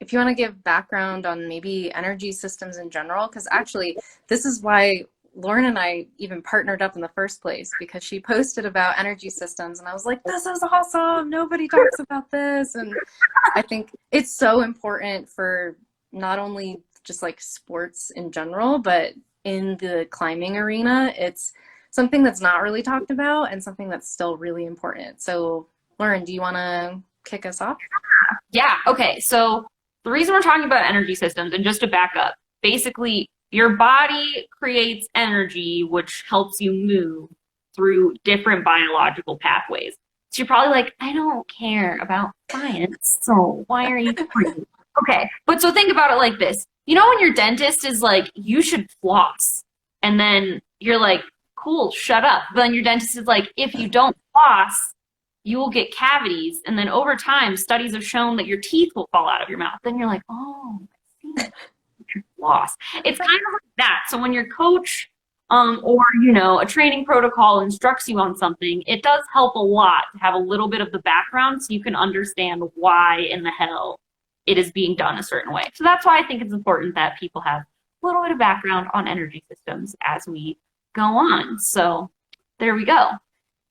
if you want to give background on maybe energy systems in general, because actually this is why Lauren and I even partnered up in the first place, because she posted about energy systems and I was like, this is awesome. Nobody talks about this. And I think it's so important for not only just like sports in general, but in the climbing arena, it's something that's not really talked about and something that's still really important. So Lauren, do you want to kick us off? Yeah. Okay. So the reason we're talking about energy systems, and just to back up, basically your body creates energy, which helps you move through different biological pathways. So you're probably like, I don't care about science, so why are you talking? Okay. But so think about it like this. You know, when your dentist is like, you should floss, and then you're like, cool, shut up. But then your dentist is like, if you don't floss, you will get cavities. And then over time, studies have shown that your teeth will fall out of your mouth. Then you're like, oh, I see. Floss. It's kind of like that. So when your coach or, you know, a training protocol instructs you on something, it does help a lot to have a little bit of the background so you can understand why in the hell it is being done a certain way. So that's why I think it's important that people have a little bit of background on energy systems as we go on. So there we go.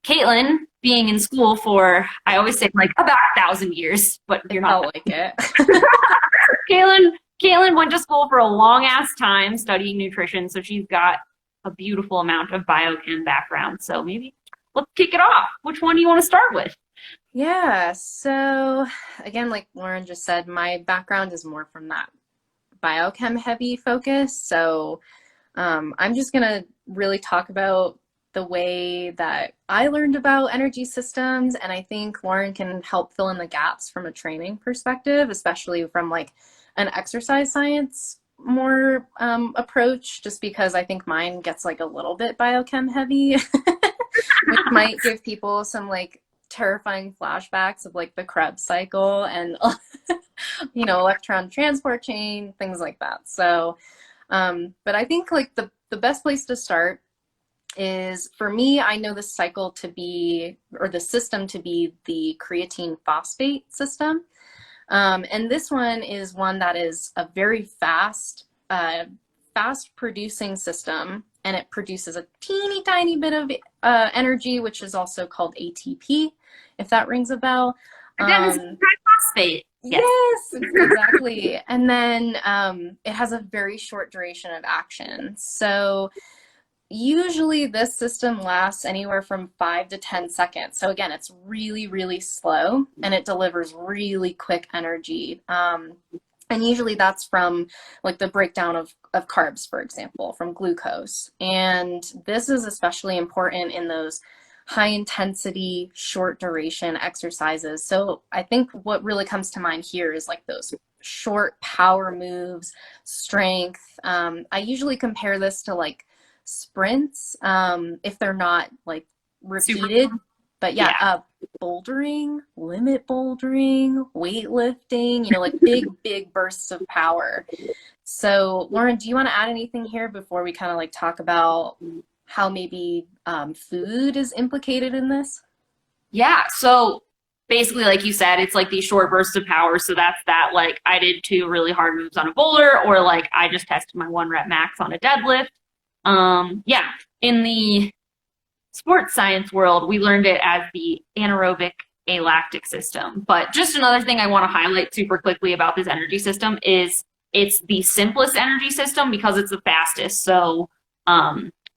Caitlin, being in school for, I always say like about 1,000 years, but you're not. Like it. Caitlin went to school for a long ass time studying nutrition, so she's got a beautiful amount of biochem background. So maybe let's kick it off. Which one do you want to start with? Yeah, so again, like Lauren just said, my background is more from that biochem heavy focus. So I'm just gonna really talk about the way that I learned about energy systems, and I think Lauren can help fill in the gaps from a training perspective, especially from like an exercise science more approach, just because I think mine gets like a little bit biochem heavy, which might give people some like terrifying flashbacks of like the Krebs cycle and you know, electron transport chain, things like that. So but I think like the best place to start is, for me, I know the cycle to be, or the system to be, the creatine phosphate system. And this one is one that is a very fast producing system, and it produces a teeny tiny bit of energy, which is also called ATP, if that rings a bell. Phosphate. Yes, exactly. And then it has a very short duration of action. So usually this system lasts anywhere from 5 to 10 seconds. So again, it's really, really slow, and it delivers really quick energy. And usually that's from like the breakdown of carbs, for example, from glucose. And this is especially important in those high intensity, short duration exercises. So I think what really comes to mind here is like those short power moves, strength. I usually compare this to like sprints, if they're not like repeated. But yeah, bouldering, limit bouldering, weightlifting, you know, like big bursts of power. So Lauren, do you want to add anything here before we kind of like talk about how maybe food is implicated in this? Yeah, so basically, like you said, it's like these short bursts of power. So that's that, like I did 2 really hard moves on a boulder, or like I just tested my 1 rep max on a deadlift. Yeah, in the sports science world, we learned it as the anaerobic alactic system. But just another thing I want to highlight super quickly about this energy system is it's the simplest energy system because it's the fastest. So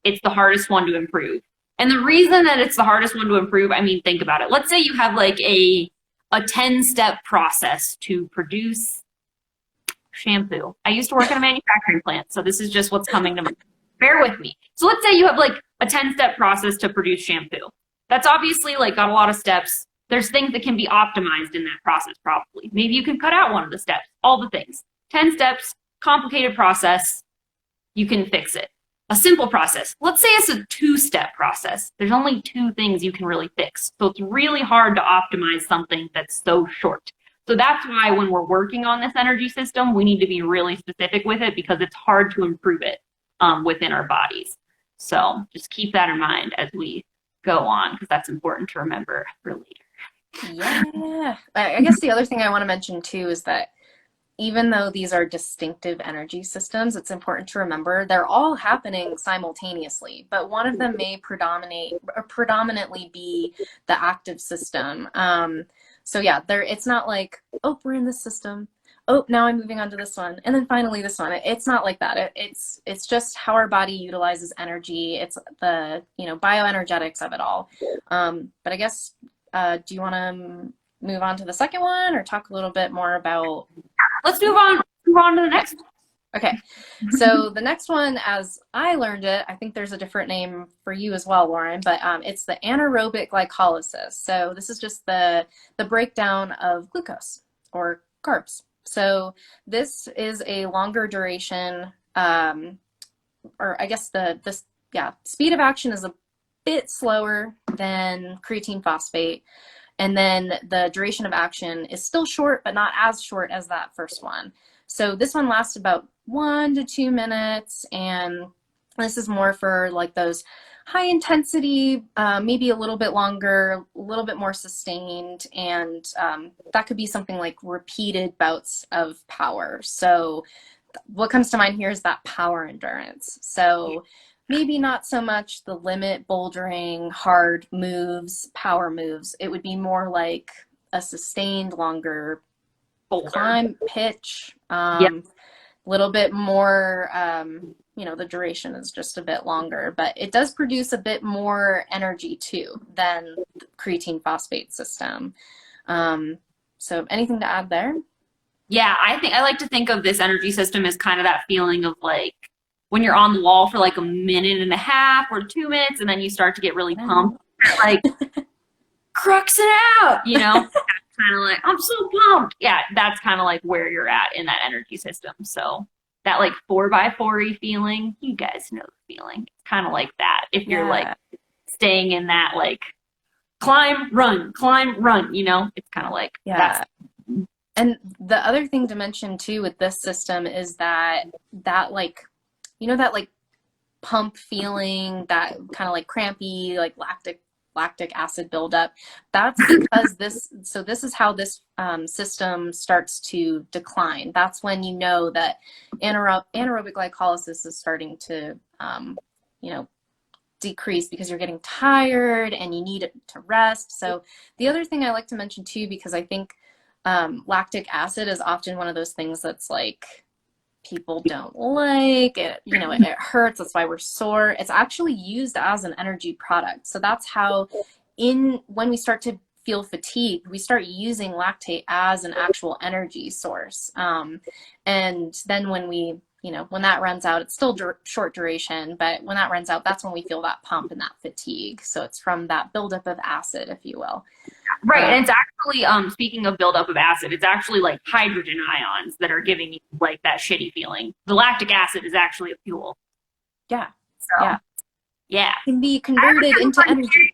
it's the hardest one to improve. And the reason that it's the hardest one to improve, I mean, think about it. Let's say you have like a 10-step process to produce shampoo. I used to work in a manufacturing plant, so this is just what's coming to mind. Bear with me. So let's say you have like a 10-step process to produce shampoo. That's obviously like got a lot of steps. There's things that can be optimized in that process probably. Maybe you can cut out one of the steps, all the things. 10 steps, complicated process, you can fix it. A simple process, let's say it's a 2-step process. There's only 2 things you can really fix. So it's really hard to optimize something that's so short. So that's why when we're working on this energy system, we need to be really specific with it because it's hard to improve it within our bodies. So just keep that in mind as we go on, because that's important to remember for later. Yeah. I guess the other thing I want to mention too is that even though these are distinctive energy systems, it's important to remember they're all happening simultaneously, but one of them may predominate or predominantly be the active system. So yeah, it's not like, oh, we're in this system. Oh, now I'm moving on to this one, and then finally this one. It's not like that. It's just how our body utilizes energy. It's the bioenergetics of it all. But I guess, do you want to move on to the second one, or talk a little bit more about? Let's move on. Move on to the next one. Okay, so the next one, as I learned it, I think there's a different name for you as well, Lauren, but it's the anaerobic glycolysis. So this is just the breakdown of glucose or carbs. So this is a longer duration, or I guess speed of action is a bit slower than creatine phosphate. And then the duration of action is still short, but not as short as that first one. So this one lasts about 1 to 2 minutes, and this is more for like those high intensity, maybe a little bit longer, a little bit more sustained, and that could be something like repeated bouts of power. So what comes to mind here is that power endurance. So maybe not so much the limit bouldering, hard moves, power moves. It would be more like a sustained longer climb, pitch, little bit more, the duration is just a bit longer, but it does produce a bit more energy too than the creatine phosphate system. So anything to add there? Yeah, I like to think of this energy system as kind of that feeling of like when you're on the wall for like a minute and a half or 2 minutes, and then you start to get really pumped, like crux it out, kind of like, I'm so pumped. Yeah, that's kind of like where you're at in that energy system. So that like 4x4-y feeling, you guys know the feeling. It's kind of like that. If you're like staying in that like climb, run, it's kind of like that. And the other thing to mention too with this system is that like, that like pump feeling, that kind of like crampy, like lactic acid buildup. That's because this is how this system starts to decline. That's when you know that anaerobic glycolysis is starting to decrease, because you're getting tired and you need it to rest. So the other thing I like to mention too, because I think lactic acid is often one of those things that's like people don't like it, it hurts, that's why we're sore. It's actually used as an energy product. So that's how when we start to feel fatigued, we start using lactate as an actual energy source. And then when that runs out, it's still short duration, but when that runs out, that's when we feel that pump and that fatigue. So it's from that buildup of acid, if you will. Right, and it's actually, speaking of buildup of acid, it's actually like hydrogen ions that are giving you like that shitty feeling. The lactic acid is actually a fuel. Yeah. So, yeah. Can be converted into energy.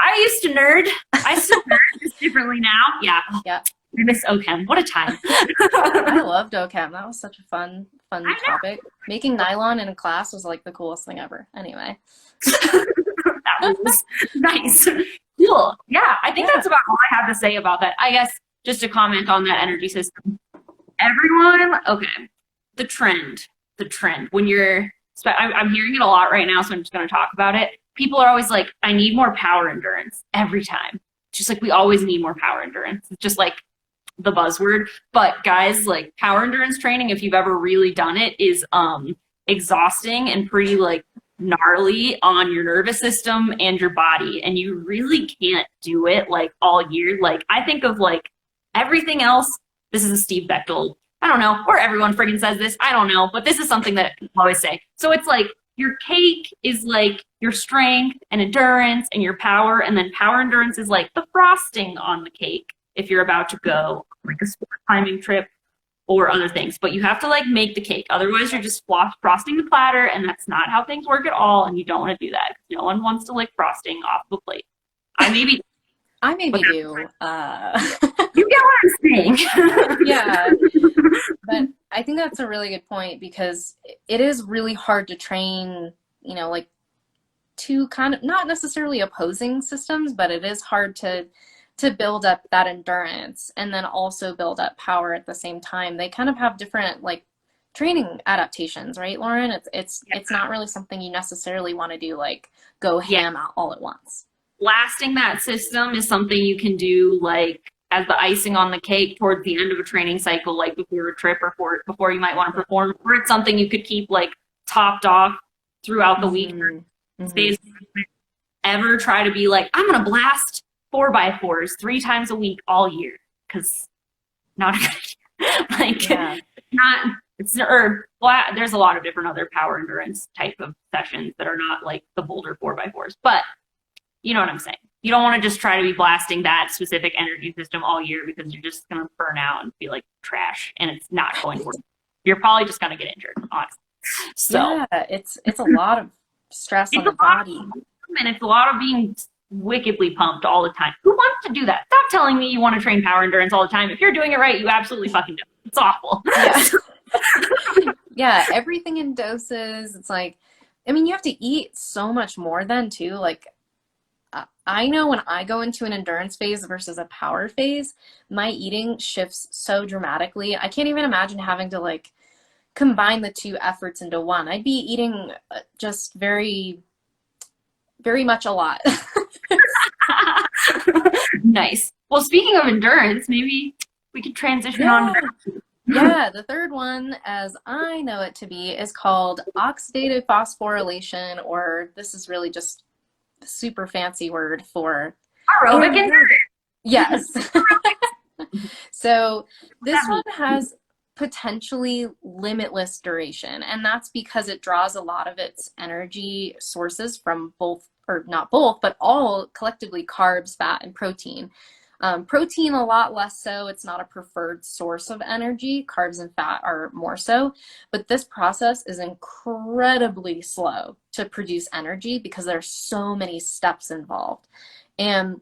I used to nerd. I still nerd, just differently now. Yeah. Yeah. I miss OChem. What a time. I loved OChem. That was such a fun topic. Making nylon in a class was like the coolest thing ever. Anyway. That was nice. Cool. Yeah, I think that's about all I have to say about that. I guess just to comment on that energy system. Everyone, okay. The trend. When I'm hearing it a lot right now, so I'm just going to talk about it. People are always like, I need more power endurance every time. Just like we always need more power endurance. It's just like the buzzword. But guys, like power endurance training, if you've ever really done it, is exhausting and pretty like gnarly on your nervous system and your body, and you really can't do it like all year. Like I think of like everything else, this is a Steve Bechtel, I don't know, or everyone friggin' says this, I don't know, but this is something that people always say. So it's like your cake is like your strength and endurance and your power, and then power endurance is like the frosting on the cake if you're about to go like a sport climbing trip or other things. But you have to like make the cake. Otherwise you're just frosting the platter, and that's not how things work at all, and you don't want to do that. No one wants to lick frosting off the plate. I maybe do. You get what I'm saying. Yeah. But I think that's a really good point, because it is really hard to train, like two kind of not necessarily opposing systems, but it is hard to to build up that endurance and then also build up power at the same time. They kind of have different like training adaptations, right, Lauren? It's not really something you necessarily want to do like go Yeah. ham out all at once. Lasting that system is something you can do like as the icing on the cake towards the end of a training cycle, like before a trip or before you might want to perform, or it's something you could keep like topped off throughout the week. Mm-hmm. Stays. Ever try to be like, I'm gonna blast 4x4s 3 times a week all year, because not a good idea. Like, Yeah. not it's or well, there's a lot of different other power endurance type of sessions that are not like the boulder 4x4s, but you know what I'm saying. You don't want to just try to be blasting that specific energy system all year, because you're just gonna burn out and feel like trash, and it's not going to work. You're probably just gonna get injured, honestly. So Yeah, it's a lot of stress on it's a the lot body. and it's a lot of being wickedly pumped all the time. Who wants to do that? Stop telling me you want to train power endurance all the time. If you're doing it right, you absolutely fucking do. It's awful. Yeah. Yeah, everything in doses. It's like, I mean, you have to eat so much more then too. Like, I know when I go into an endurance phase versus a power phase, my eating shifts so dramatically. I can't even imagine having to like combine the two efforts into one. I'd be eating just very, very much a lot. Nice. Well, speaking of endurance, maybe we could transition on Yeah. to Yeah, the third one, as I know it to be, is called oxidative phosphorylation, or this is really just a super fancy word for aerobic endurance. aerobic. Yes. So this one has potentially limitless duration, and that's because it draws a lot of its energy sources from both, or not both, but all collectively carbs, fat, and protein. Protein a lot less so. It's not a preferred source of energy. Carbs and fat are more so. But this process is incredibly slow to produce energy because there's so many steps involved. And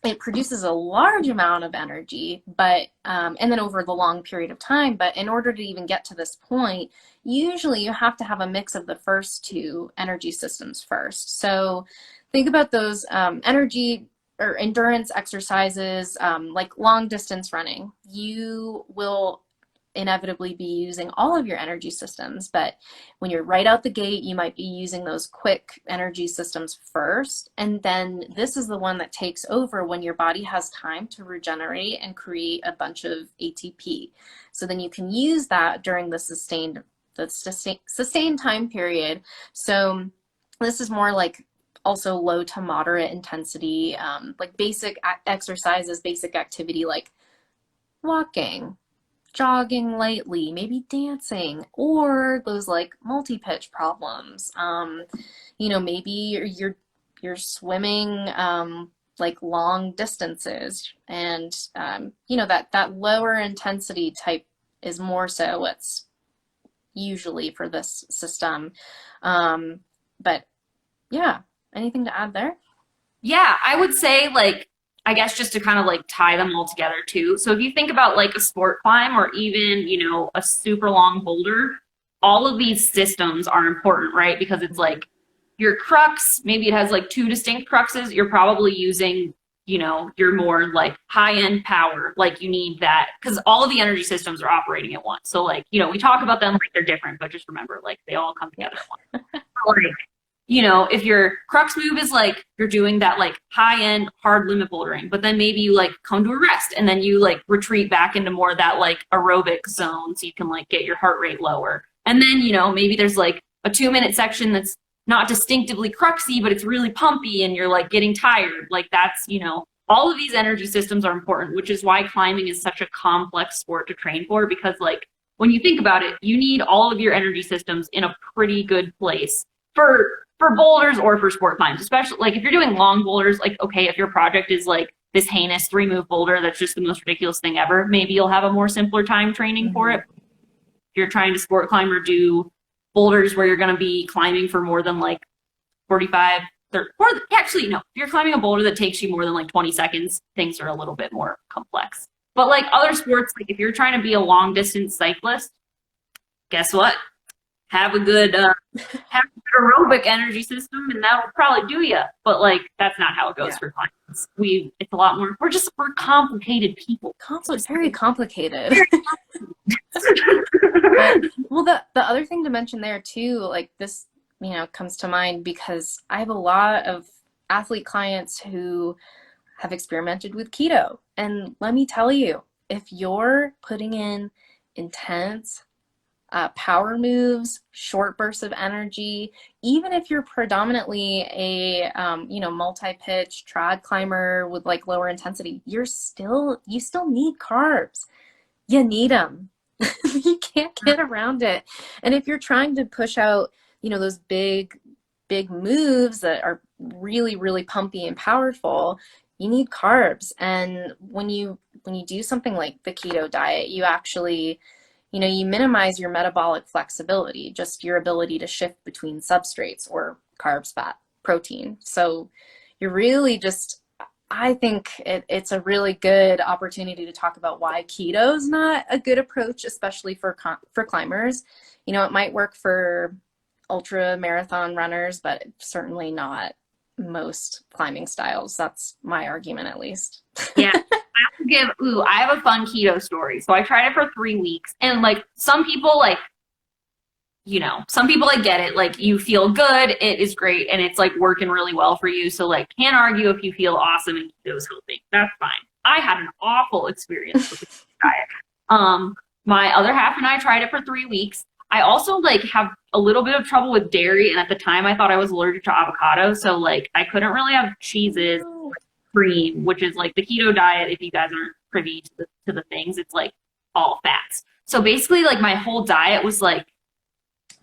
it produces a large amount of energy, but and then over the long period of time. But in order to even get to this point, usually you have to have a mix of the first two energy systems first. So think about those energy or endurance exercises, like long distance running. You will inevitably be using all of your energy systems, but when you're right out the gate, you might be using those quick energy systems first. And then this is the one that takes over when your body has time to regenerate and create a bunch of ATP. So then you can use that during the sustained time period. So this is more like also low to moderate intensity, like basic exercises, basic activity like walking, jogging lightly, maybe dancing, or those like multi-pitch problems. Maybe you're swimming like long distances, and that lower intensity type is more so what's usually for this system. But yeah, anything to add there? Yeah, I would say like I guess just to kind of like tie them all together too. So if you think about like a sport climb or even, a super long boulder, all of these systems are important, right? Because it's like your crux, maybe it has like two distinct cruxes. You're probably using, your more like high-end power. Like you need that because all of the energy systems are operating at once. So like, we talk about them like they're different, but just remember like they all come together at once. Like, if your crux move is like you're doing that like high end hard limit bouldering, but then maybe you like come to a rest and then you like retreat back into more that like aerobic zone so you can like get your heart rate lower. And then, maybe there's like a 2-minute section that's not distinctively cruxy, but it's really pumpy and you're like getting tired. Like that's, all of these energy systems are important, which is why climbing is such a complex sport to train for, because like when you think about it, you need all of your energy systems in a pretty good place for boulders or for sport climbs, especially like if you're doing long boulders, like, okay, if your project is like this heinous 3-move boulder that's just the most ridiculous thing ever, maybe you'll have a more simpler time training for it. If you're trying to sport climb or do boulders where you're going to be climbing for more than like 45, 30, or actually, no, if you're climbing a boulder that takes you more than like 20 seconds, things are a little bit more complex. But like other sports, like if you're trying to be a long distance cyclist, guess what? Have a good aerobic energy system, and that'll probably do you. But like, that's not how it goes for climbing. it's a lot more. We're complicated people. It's just Very complicated. very But well, the other thing to mention there too, like this, comes to mind because I have a lot of athlete clients who have experimented with keto. And let me tell you, if you're putting in intense power moves, short bursts of energy, even if you're predominantly a multi-pitch trad climber with like lower intensity, you still need carbs. You need them. You can't get around it. And if you're trying to push out, those big moves that are really, really pumpy and powerful, you need carbs. And when you do something like the keto diet, you actually, you minimize your metabolic flexibility, just your ability to shift between substrates or carbs, fat, protein. So you're really just, I think it's a really good opportunity to talk about why keto is not a good approach, especially for climbers. It might work for ultra marathon runners, but certainly not most climbing styles. That's my argument, at least. Yeah. I have a fun keto story. So I tried it for 3 weeks and like some people like get it. Like you feel good, it is great, and it's like working really well for you. So like can't argue if you feel awesome and keto is helping. That's fine. I had an awful experience with the diet. My other half and I tried it for 3 weeks. I also like have a little bit of trouble with dairy, and at the time I thought I was allergic to avocado, so like I couldn't really have cheeses, cream, which is like the keto diet. If you guys aren't privy to the things, it's like all fats. So basically, like my whole diet was like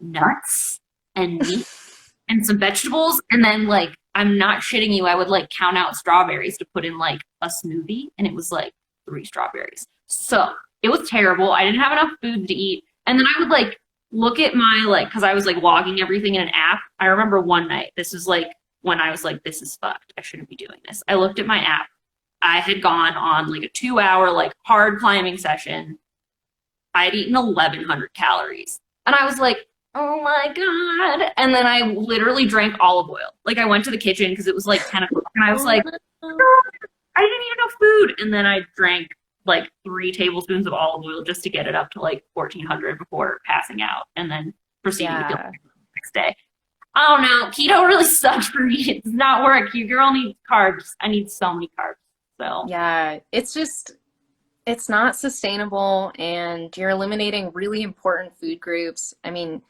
nuts and meat and some vegetables, and then like I'm not shitting you, I would like count out strawberries to put in like a smoothie, and it was like 3 strawberries. So it was terrible. I didn't have enough food to eat, and then I would like look at my like because I was like logging everything in an app. I remember one night, this was like when I was like, this is fucked. I shouldn't be doing this. I looked at my app. I had gone on like a 2 hour like hard climbing session. I had eaten 1,100 calories. And I was like, oh my God. And then I literally drank olive oil. Like I went to the kitchen because it was like 10 o'clock. And I was like, oh, I didn't eat enough food. And then I drank like 3 tablespoons of olive oil just to get it up to like 1,400 before passing out. And then proceeding to feel the next day. I don't know. Keto really sucks for me. It does not work. You girl needs carbs. I need so many carbs. So Yeah, it's not sustainable, and you're eliminating really important food groups. I mean,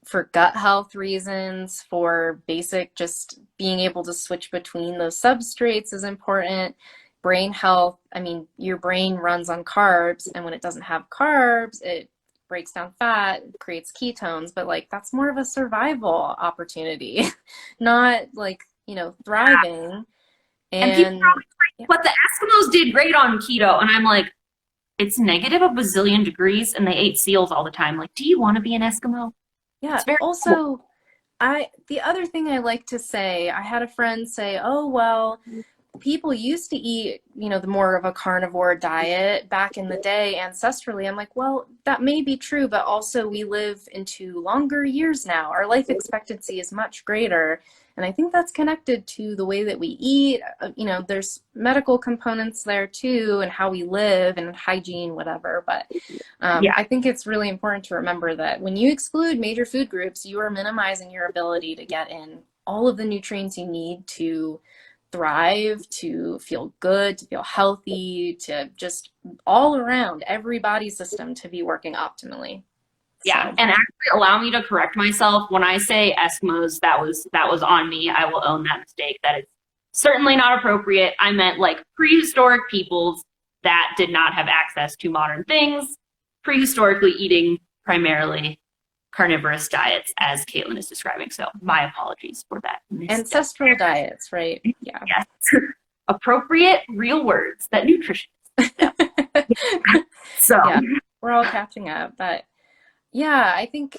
for gut health reasons, for basic just being able to switch between those substrates is important. Brain health, I mean, your brain runs on carbs, and when it doesn't have carbs, it breaks down fat, creates ketones, but like that's more of a survival opportunity, not like, thriving. and people And are always like, but the Eskimos did great on keto. And I'm like, it's negative a bazillion degrees and they ate seals all the time. Like, do you want to be an Eskimo? yeah, It's very cool. also the other thing I like to say, I had a friend say, oh, well, people used to eat, the more of a carnivore diet back in the day ancestrally. I'm like, well, that may be true, but also we live into longer years now. Our life expectancy is much greater. And I think that's connected to the way that we eat. There's medical components there too, and how we live and hygiene, whatever. But Yeah. I think it's really important to remember that when you exclude major food groups, you are minimizing your ability to get in all of the nutrients you need to thrive, to feel good, to feel healthy, to just all around every body system to be working optimally. Yeah, So, and actually allow me to correct myself. When I say Eskimos, that was on me. I will own that mistake. That is certainly not appropriate. I meant like prehistoric peoples that did not have access to modern things, prehistorically eating primarily carnivorous diets, as Caitlin is describing. So my apologies for that mistake. ancestral diets, right? Yeah. Yes. Appropriate real words that nutritionists. So Yeah, we're all catching up. But yeah, I think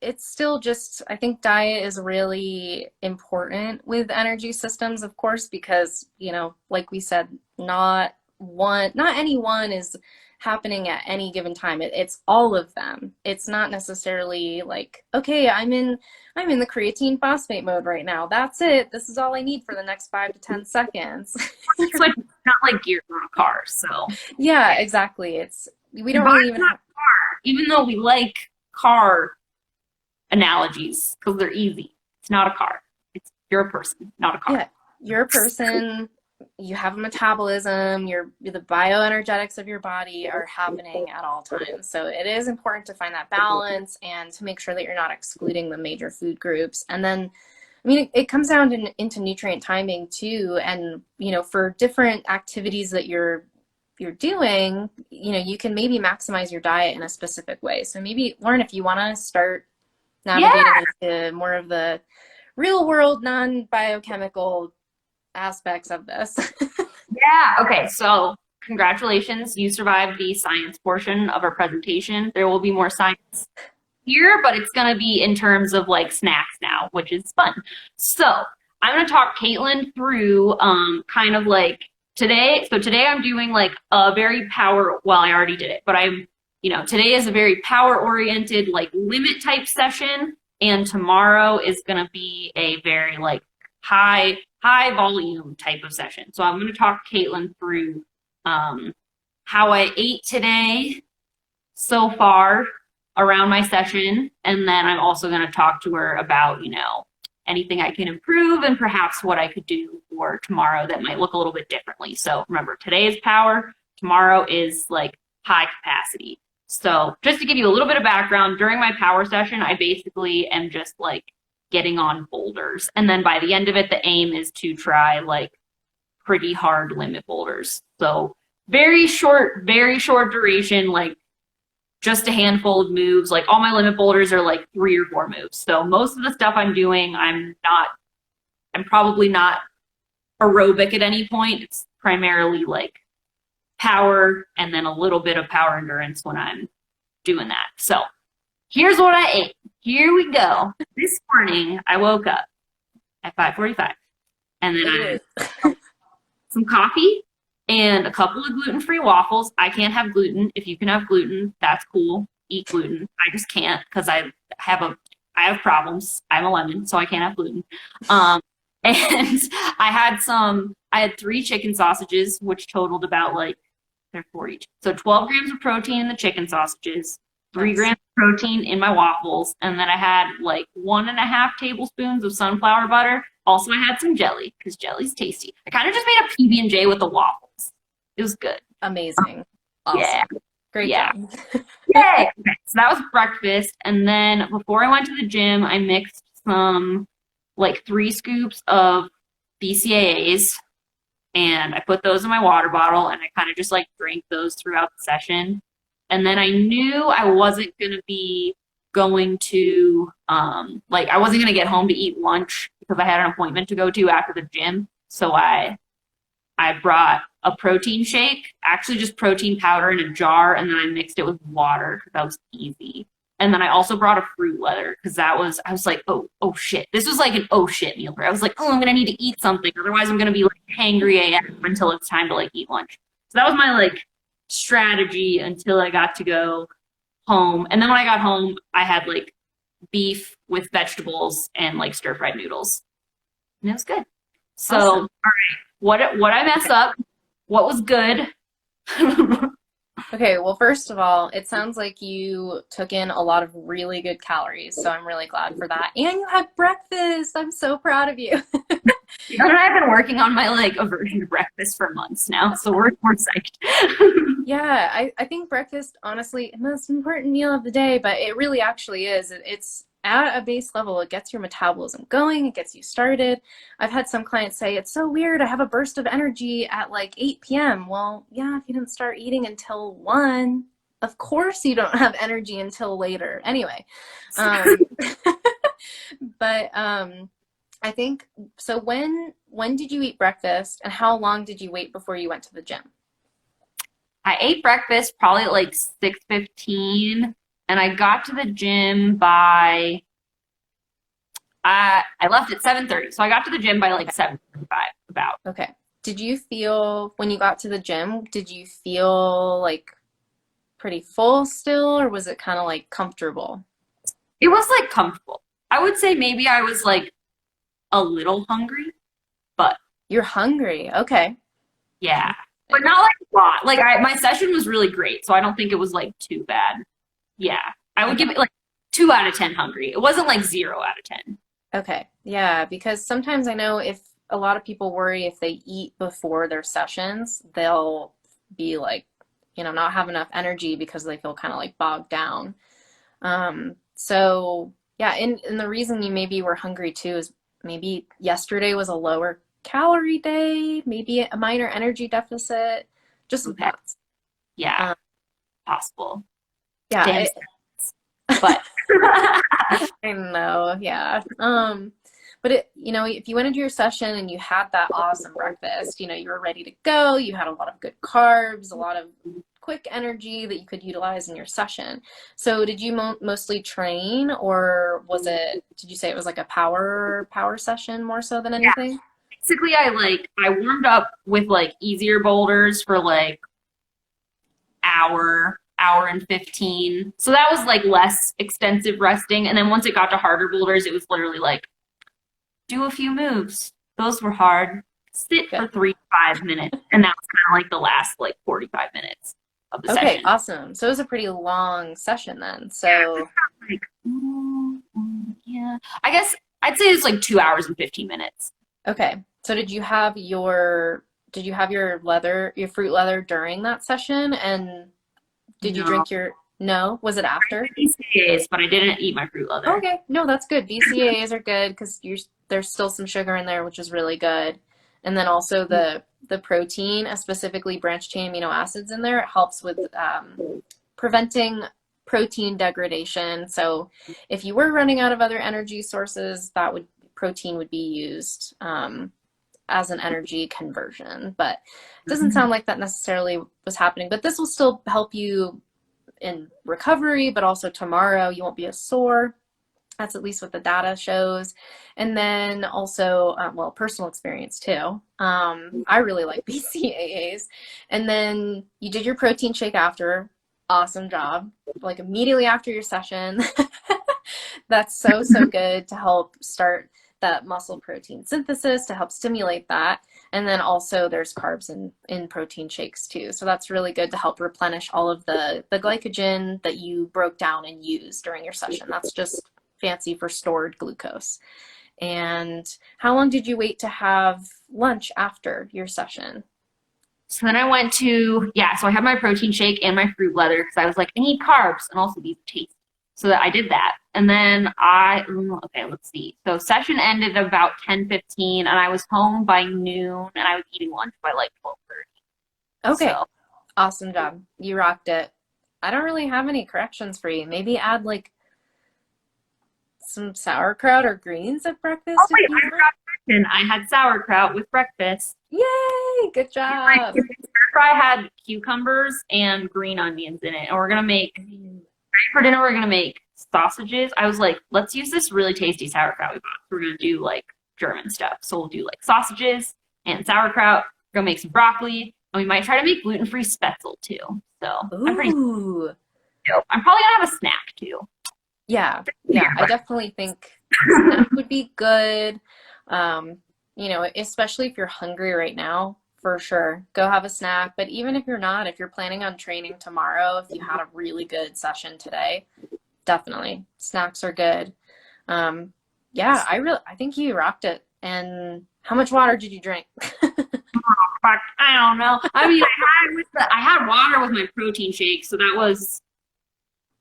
it's still just, I think diet is really important with energy systems, of course, because, like we said, not any one is happening at any given time. It's all of them. It's not necessarily like, okay, I'm in the creatine phosphate mode right now. That's it. This is all I need for the next 5 to 10 seconds. It's like not like gears on a car, so Yeah, exactly. We your don't really body's even not have, a car, even though we like car analogies because they're easy. It's not a car. You're a person, not a car. yeah, you're a person, you have a metabolism, the bioenergetics of your body are happening at all times. So it is important to find that balance and to make sure that you're not excluding the major food groups. And then, I mean, it comes down into nutrient timing too. And, for different activities that you're doing, you can maybe maximize your diet in a specific way. So maybe, Lauren, if you want to start navigating Yeah. into more of the real world, non-biochemical aspects of this. Yeah. Okay. So congratulations. You survived the science portion of our presentation. There will be more science here, but it's going to be in terms of like snacks now, which is fun. So I'm going to talk Caitlin through kind of like today. So today I'm doing like a very well, I already did it, but today is a very power oriented, like limit type session. And tomorrow is going to be a very like high volume type of session. So I'm going to talk Caitlin through how I ate today so far around my session. And then I'm also going to talk to her about, anything I can improve and perhaps what I could do for tomorrow that might look a little bit differently. So remember, today is power. Tomorrow is like high capacity. So just to give you a little bit of background, during my power session, I basically am just like getting on boulders. And then by the end of it, the aim is to try like pretty hard limit boulders. So very short duration, like just a handful of moves. Like all my limit boulders are like 3 or 4 moves. So most of the stuff I'm doing, I'm probably not aerobic at any point. It's primarily like power and then a little bit of power endurance when I'm doing that. So here's what I ate. Here we go. This morning I woke up at 5:45 and then I had some coffee and a couple of gluten-free waffles. I can't have gluten. If you can have gluten, that's cool. Eat gluten. I just can't because I have problems. I'm a lemon, so I can't have gluten. And I had 3 chicken sausages, which totaled about like, they're 4 each. So 12 grams of protein in the chicken sausages, 3 grams of protein in my waffles, and then I had like 1.5 tablespoons of sunflower butter. Also, I had some jelly because jelly's tasty. I kind of just made a PB&J with the waffles. It was good. Amazing. Awesome. Yeah. Great Yeah. job. Yay! Okay, so that was breakfast. And then before I went to the gym, I mixed some like 3 scoops of BCAAs and I put those in my water bottle and I kind of just like drank those throughout the session. And then I knew I wasn't going to be going to, I wasn't going to get home to eat lunch because I had an appointment to go to after the gym. So I brought a protein shake, actually just protein powder in a jar, and then I mixed it with water because that was easy. And then I also brought a fruit leather because I was like, oh shit. This was like an oh shit meal. I was like, I'm going to need to eat something. Otherwise I'm going to be like hangry AF until it's time to like eat lunch. So that was my like strategy until I got to go home. And then when I got home, I had like beef with vegetables and like stir fried noodles. And it was good. So, Awesome. all right, what I mess up? What was good? Okay, well, first of all, it sounds like you took in a lot of really good calories, so I'm really glad for that. And you had breakfast. I'm so proud of you. You know, I've been working on my like aversion to breakfast for months now, so we're psyched. Yeah, I think breakfast, honestly, the most important meal of the day, but it really actually is. It's at a base level, it gets your metabolism going, it gets you started. I've had some clients say, it's so weird, I have a burst of energy at like 8 p.m. Well, yeah, if you didn't start eating until 1, of course you don't have energy until later. Anyway, but I think, so when did you eat breakfast and how long did you wait before you went to the gym? I ate breakfast probably at like 6:15, and I got to the gym by I left at 7:30, so I got to the gym by like 7:45 about. Okay. Did you feel, when you got to the gym, did you feel like pretty full still, or was it kind of like comfortable? It was like comfortable. I would say maybe I was like a little hungry, but You're hungry. Okay. yeah, but not like a lot. Like my session was really great, so I don't think it was like too bad. Yeah, I would Okay. give it like 2 out of 10 hungry. It wasn't like 0 out of 10. Okay. Yeah, because sometimes I know if a lot of people worry if they eat before their sessions, they'll be like, not have enough energy because they feel kind of like bogged down. So yeah, and the reason you maybe were hungry too is maybe yesterday was a lower calorie day, maybe a minor energy deficit, just some Okay, thoughts. yeah, Um, possible. yeah, Damn, but I know, yeah. But if you went into your session and you had that awesome breakfast, you were ready to go, you had a lot of good carbs, a lot of quick energy that you could utilize in your session. So did you mostly train, or did you say it was like a power session more so than yeah, anything? basically I warmed up with like easier boulders for like hour and 15. So that was like less extensive resting. And then once it got to harder boulders, it was literally like do a few moves. Those were hard. Sit Good. for 3 to 5 minutes. And that was kind of like the last like 45 minutes of the Okay, session. awesome. So it was a pretty long session then. So Like, yeah. I guess I'd say it's like 2 hours and 15 minutes. okay. So did you have your fruit leather during that session? And did you No. drink no? Was it after? BCAAs, but I didn't eat my fruit leather. Okay. No, that's good. BCAAs are good because there's still some sugar in there, which is really good. And then also the protein, specifically branched chain amino acids in there, it helps with preventing protein degradation. So if you were running out of other energy sources, protein would be used as an energy conversion. But it doesn't sound like that necessarily was happening. But this will still help you in recovery, but also tomorrow you won't be as sore. That's at least what the data shows. And then also, personal experience too. I really like BCAAs. And then you did your protein shake after. Awesome job. Like immediately after your session. That's so, so good to help start that muscle protein synthesis to help stimulate that. And then also there's carbs in protein shakes too. So that's really good to help replenish all of the glycogen that you broke down and used during your session. That's just fancy for stored glucose. And how long did you wait to have lunch after your session? So then I went to, yeah, so I had my protein shake and my fruit leather because I was like, I need carbs and also these taste. So that I did that. And then okay, let's see. So session ended about 10:15 and I was home by noon and I was eating lunch by like 12:30. Okay, So, awesome job. You rocked it. I don't really have any corrections for you. Maybe add like some sauerkraut or greens at breakfast oh if wait, you I want. forgot to mention I had sauerkraut with breakfast. Yay! Good job. I had cucumbers and green onions in it. And we're gonna make for dinner we're gonna make sausages. I was like, let's use this really tasty sauerkraut we bought. We're gonna do like German stuff. So we'll do like sausages and sauerkraut. We're gonna make some broccoli, and we might try to make gluten-free spetzel too. So Ooh. I'm probably gonna have a snack too. Yeah, yeah, I definitely think snack would be good. Especially if you're hungry right now, for sure. Go have a snack. But even if you're not, if you're planning on training tomorrow, if you had a really good session today, definitely snacks are good. Yeah, I think you rocked it. And how much water did you drink? Fuck, I don't know. I mean, I had water with my protein shake, so that was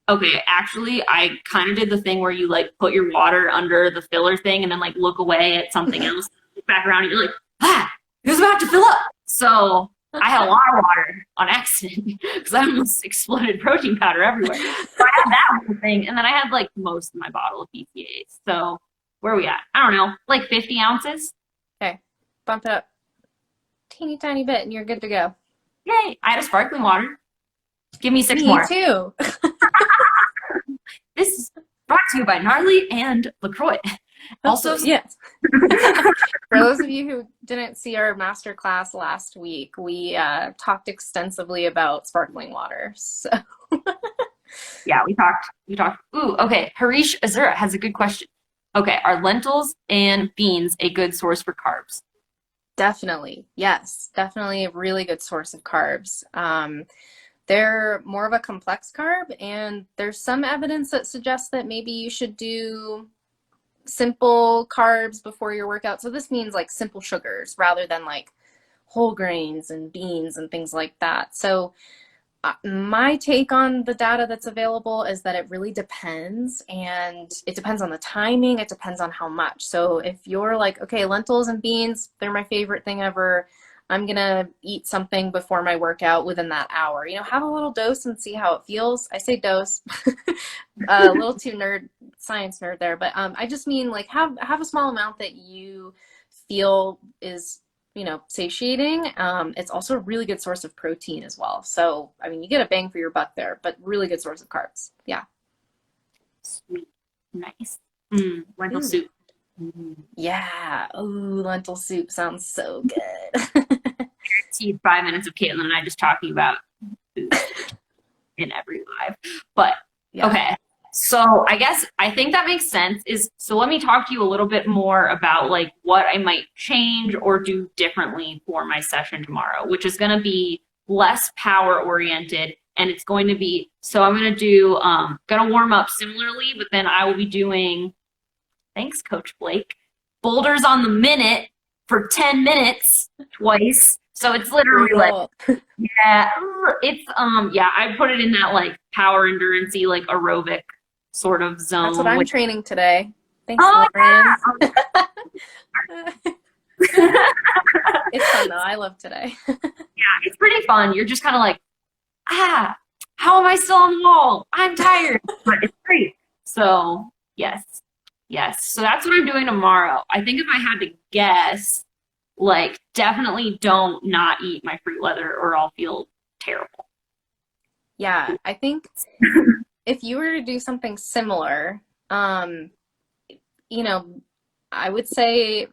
okay. Actually, I kind of did the thing where you like put your water under the filler thing and then like look away at something else, look back around, and you're like, it was about to fill up. So I had a lot of water on accident because I almost exploded protein powder everywhere. So I had that whole thing, and then I had like most of my bottle of BCAAs. So where are we at? I don't know, like 50 ounces. Okay, bump it up teeny tiny bit and you're good to go. Yay! I had a sparkling water. Give me 6 Me more. too. This is brought to you by Gnarly and LaCroix. Also, Yes. For those of you who didn't see our master class last week, we talked extensively about sparkling water. So Yeah, we talked. Ooh, okay. Harish Azura has a good question. Okay, are lentils and beans a good source for carbs? definitely, yes, definitely a really good source of carbs. They're more of a complex carb, and there's some evidence that suggests that maybe you should do simple carbs before your workout. So this means like simple sugars rather than like whole grains and beans and things like that. So my take on the data that's available is that it really depends, and it depends on the timing, it depends on how much. So if you're like, okay, lentils and beans, they're my favorite thing ever, I'm gonna eat something before my workout within that hour, have a little dose and see how it feels. I say dose. A little too science nerd there, but I just mean like have a small amount that you feel is satiating. It's also a really good source of protein as well. So, I mean, you get a bang for your buck there, but really good source of carbs. Yeah. Sweet. Nice. Lentil Ooh. soup. Mm. Yeah. Ooh, lentil soup sounds so good. See 5 minutes of Caitlin and I just talking about food in every live. But Yeah. okay. So I think that makes sense so let me talk to you a little bit more about like what I might change or do differently for my session tomorrow, which is going to be less power oriented. And it's going to be, so I'm going to do, going to warm up similarly, but then I will be doing, thanks, Coach Blake, boulders on the minute for 10 minutes twice. So it's literally like, Brutal. yeah, yeah, I put it in that like power endurance-y, like aerobic sort of That's what zone, I'm which, training today. Thanks, oh Lauren. yeah. It's fun though. I love today. It's pretty fun. You're just kind of like, how am I still on the wall? I'm tired, but it's great. So yes, yes. So that's what I'm doing tomorrow. I think if I had to guess, like definitely don't not eat my fruit leather or I'll feel terrible. Yeah, I think if you were to do something similar, you know, I would say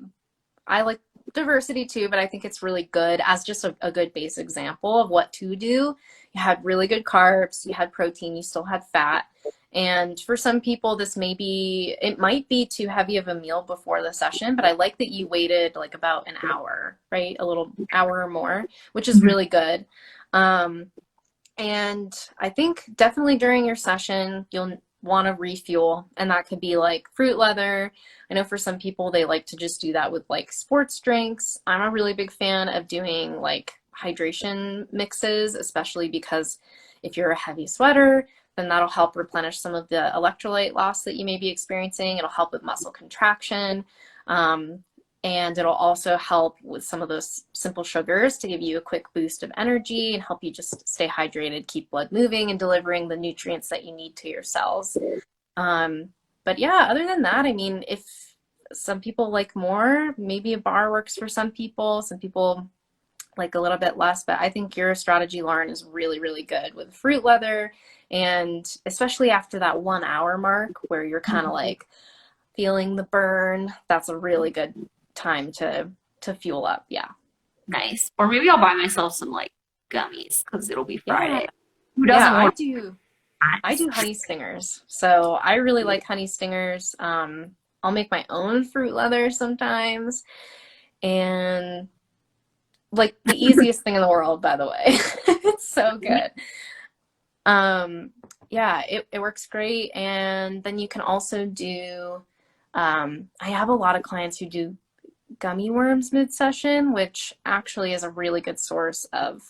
I like diversity too, but I think it's really good as just a good base example of what to do. You had really good carbs, you had protein, you still had fat. And for some people, it might be too heavy of a meal before the session, but I like that you waited like about an hour, right? A little hour or more, which is really good. Um, and I think definitely during your session, you'll want to refuel, and that could be like fruit leather. I know for some people, they like to just do that with like sports drinks. I'm a really big fan of doing like hydration mixes, especially because if you're a heavy sweater, then that'll help replenish some of the electrolyte loss that you may be experiencing. It'll help with muscle contraction. Um, and it'll also help with some of those simple sugars to give you a quick boost of energy and help you just stay hydrated, keep blood moving, and delivering the nutrients that you need to your cells. But yeah, other than that, I mean, if some people like more, maybe a bar works for some people. Some people like a little bit less, but I think your strategy, Lauren, is really, really good with fruit leather. And especially after that 1 hour mark where you're kind of like feeling the burn, that's a really good time to fuel up. Yeah. Nice. Or maybe I'll buy myself some like gummies because it'll be Yeah. Friday. Who Yeah, doesn't I want do. I that? do honey stingers. So I really like honey stingers. I'll make my own fruit leather sometimes. And like the easiest thing in the world, by the way. It's so good. Um, yeah, it works great. And then you can also do, I have a lot of clients who do gummy worms mid-session, which actually is a really good source of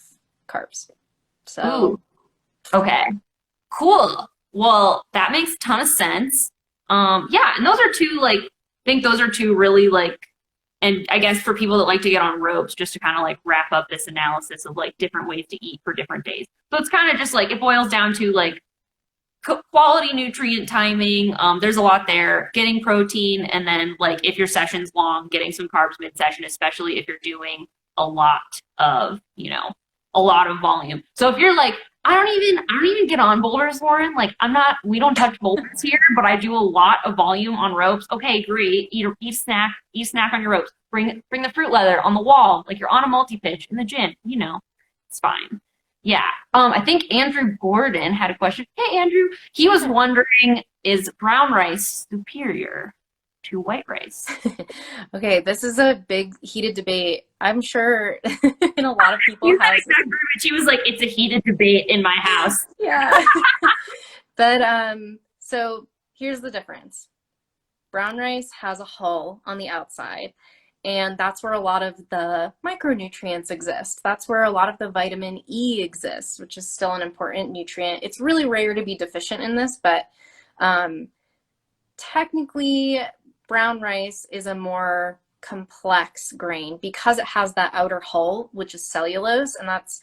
carbs. So, Ooh, okay. Cool. Well, that makes a ton of sense. Yeah, and those are two like I think those are two really like and I guess for people that like to get on ropes, just to kind of like wrap up this analysis of like different ways to eat for different days. So it's kind of just like it boils down to like quality nutrient timing. There's a lot there. Getting protein, and then like if your session's long, getting some carbs mid-session, especially if you're doing a lot of a lot of volume. So if you're like I don't even get on boulders, Lauren. Like we don't touch boulders here, but I do a lot of volume on ropes. Okay, great. Eat snack on your ropes. Bring the fruit leather on the wall, like you're on a multi-pitch in the gym, it's fine. Yeah. I think Andrew Gordon had a question. Hey, Andrew. He was wondering, is brown rice superior to white rice? Okay, this is a big heated debate. I'm sure in a lot of You people's had houses. exact verbiage. He was like, it's a heated debate in my house. Yeah. But so here's the difference. Brown rice has a hull on the outside, and that's where a lot of the micronutrients exist. That's where a lot of the vitamin E exists, which is still an important nutrient. It's really rare to be deficient in this, but um, technically, brown rice is a more complex grain because it has that outer hull, which is cellulose, and that's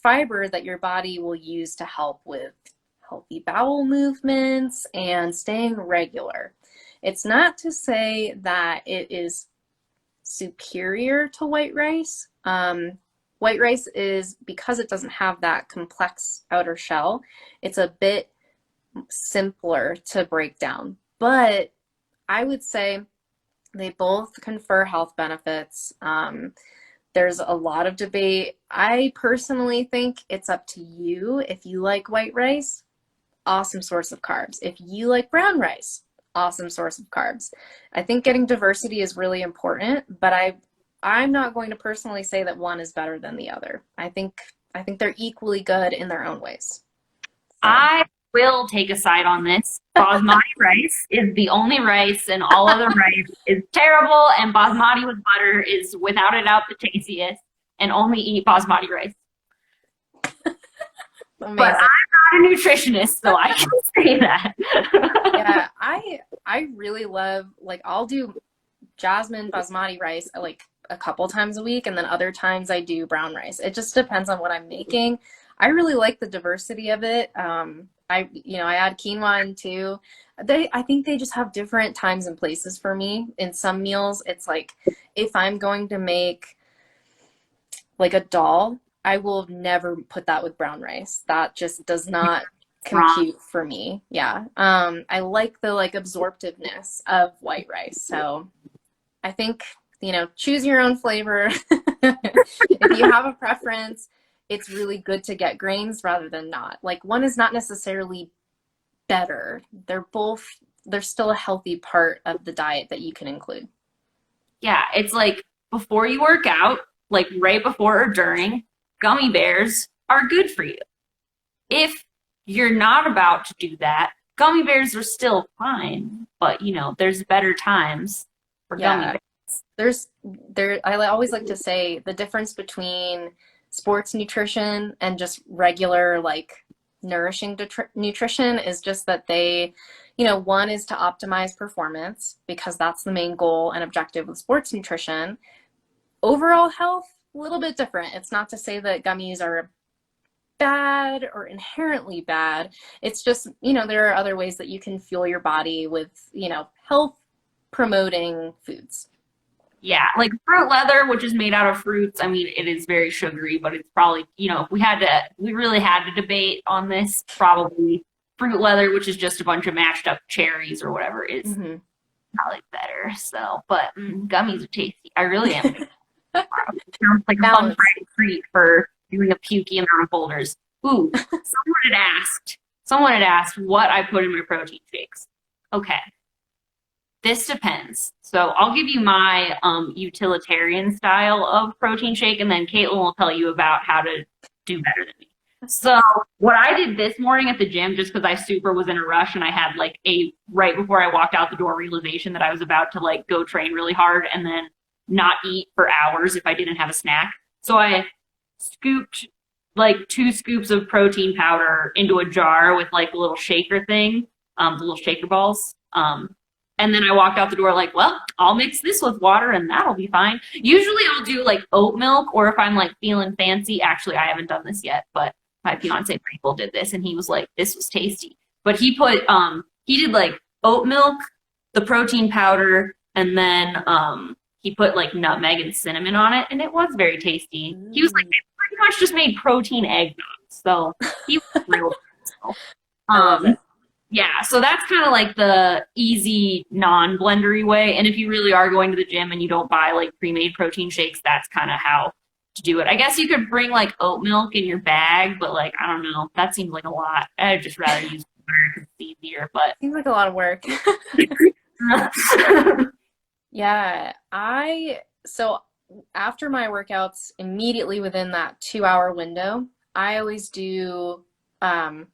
fiber that your body will use to help with healthy bowel movements and staying regular. It's not to say that it is superior to white rice. White rice is, because it doesn't have that complex outer shell, it's a bit simpler to break down. But I would say they both confer health benefits. There's a lot of debate. I personally think it's up to you. If you like white rice, awesome source of carbs. If you like brown rice, awesome source of carbs. I think getting diversity is really important, but I'm not going to personally say that one is better than the other. I think they're equally good in their own ways. So. I will take a side on this. Basmati rice is the only rice, and all other rice is terrible. And basmati with butter is, without a doubt, the tastiest. And only eat basmati rice. Amazing. But I'm not a nutritionist, so I can say that. Yeah, I really love, like, I'll do jasmine basmati rice like a couple times a week, and then other times I do brown rice. It just depends on what I'm making. I really like the diversity of it. I add quinoa in too. I think they just have different times and places for me. In some meals, it's like if I'm going to make like a dal, I will never put that with brown rice. That just does not compute for me. Yeah. I like the absorptiveness of white rice. So I think, choose your own flavor. If you have a preference, it's really good to get grains rather than not. Like, one is not necessarily better. They're still a healthy part of the diet that you can include. Yeah, it's like before you work out, like right before or during, gummy bears are good for you. If you're not about to do that, gummy bears are still fine, but there's better times for gummy Yeah. bears. I always like to say the difference between sports nutrition and just regular nourishing nutrition is just that one is to optimize performance because that's the main goal and objective with sports nutrition. Overall health, a little bit different. It's not to say that gummies are bad or inherently bad. It's just, there are other ways that you can fuel your body with, health promoting foods. Yeah, like fruit leather, which is made out of fruits. I mean, it is very sugary, but it's probably, if we really had to debate on this, probably fruit leather, which is just a bunch of mashed up cherries or whatever, is probably better. So, but gummies are tasty. I really am. It sounds like a fun Friday treat for doing a pukey amount of boulders. Ooh, someone had asked what I put in my protein shakes. Okay. This depends. So I'll give you my utilitarian style of protein shake, and then Caitlin will tell you about how to do better than me. So what I did this morning at the gym, just because I super was in a rush and I had right before I walked out the door realization that I was about to go train really hard and then not eat for hours if I didn't have a snack. So I scooped 2 scoops of protein powder into a jar with a little shaker thing, the little shaker balls. And then I walked out the door well, I'll mix this with water and that'll be fine. Usually I'll do oat milk, or if I'm feeling fancy. Actually, I haven't done this yet, but my fiance Michael did this and he was like, this was tasty. But he put, he did oat milk, the protein powder, and then he put nutmeg and cinnamon on it, and it was very tasty. He was like, they pretty much just made protein eggnog. So he was real. So, I love um, it. yeah, so that's kind of like the easy non-blendery way. And if you really are going to the gym and you don't buy like pre-made protein shakes, that's kind of how to do it. I guess you could bring like oat milk in your bag, but like I don't know, that seems like a lot. I'd just rather use water because it's easier. But Seems like a lot of work. Yeah, so after my workouts, immediately within that 2 hour window, I always do um,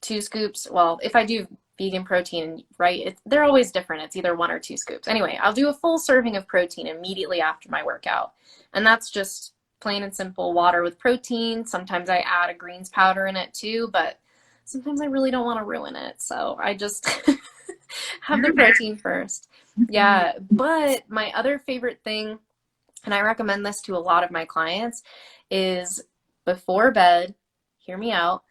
2 scoops. Well, if I do vegan protein, right, they're always different. It's either 1 or 2 scoops. Anyway, I'll do a full serving of protein immediately after my workout. And that's just plain and simple water with protein. Sometimes I add a greens powder in it too, but sometimes I really don't want to ruin it. So I just have the protein first. Yeah, but my other favorite thing, and I recommend this to a lot of my clients, is before bed, hear me out,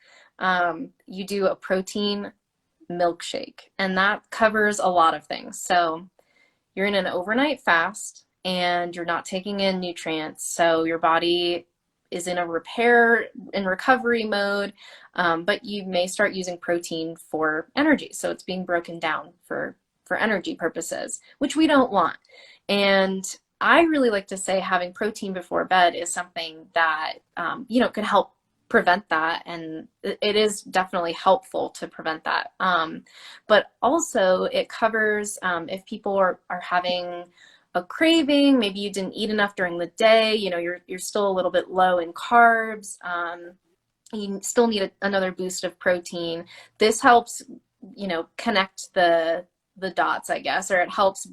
you do a protein milkshake, and that covers a lot of things. So you're in an overnight fast and you're not taking in nutrients, so your body is in a repair and recovery mode, but you may start using protein for energy, so it's being broken down for energy purposes, which we don't want. And I really like to say having protein before bed is something that could help prevent that, and it is definitely helpful to prevent that. But also it covers if people are having a craving, maybe you didn't eat enough during the day, you're still a little bit low in carbs, you still need another boost of protein. This helps, connect the dots, I guess, or it helps